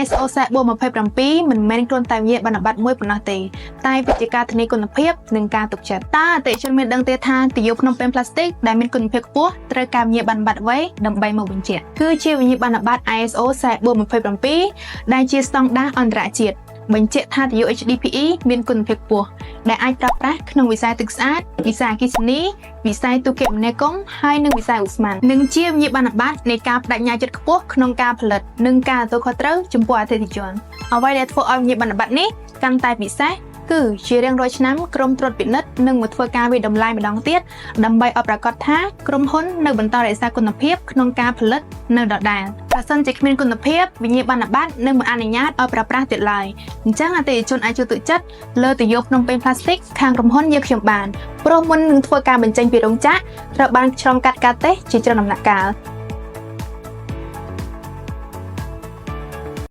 ISO 427មិនមែនគ្រាន់តែជាបណ្ឌបត្តិមួយប៉ុណ្ណោះទេតែវាជាការធានាគុណភាពនិងការទុកចិត្តតើអតិថិជនមានដឹងទេថាទិយោភ្នំពេញផ្លាស្ទិកដែលមានគុណភាពខ្ពស់ត្រូវការវិញ្ញាបនបត្រអ្វីដើម្បីមកបញ្ជាក់គឺជាវិញ្ញាបនបត្រ ISO 427ដែលជាស្តង់ដារអន្តរជាតិបញ្ជាក់ថាទិយោ HDPE មានគុណភាពខ្ពស់ដែលអាចប្រើប្រាស់ក្នុងវិស័យទឹកស្អាតវិស័យអគ្គិសនីវិស័យទូរគមនាគមន៍ហើយនិងវិស័យឧស្ម័ននិងជាវិញ្ញាបនបត្រនៃការបដិញ្ញាចិត្តខ្ពស់ក្នុងការផលិតនិងការទទួលខុសត្រូវចំពោះអតិថិជនអ្វីដែលធ្វើឲ្យវិញ្ញាបនបត្រនេះកាន់តែពិសេសគឺជារៀងរាល់ឆ្នាំក្រុមត្រួតពិនិត្យនឹងមកធ្វើការវិដំឡៃម្ដងទៀតដើម្បីឲ្យប្រាកដថាក្រុមហ៊ុននៅបន្តរក្សាគុណភាពក្នុងការផលិតនៅដដែលបើសិនជាគ្មានគុណភាពវិញ្ញាបនបត្រនឹងមិនអនុញ្ញាតឲ្យប្រើប្រាស់ទៀតឡើយអញ្ចឹងអតិថិជនអាចជឿទុកចិត្តលើទិយោភ្នំពេញផ្លាស្ទិកខាងក្រុមហ៊ុនយើងខ្ញុំបានព្រោះមុននឹងធ្វើការបញ្ចេញពីរោងចក្រត្រូវបានឆ្លងកាត់ការតេស្តជាច្រើនដំណាក់កាល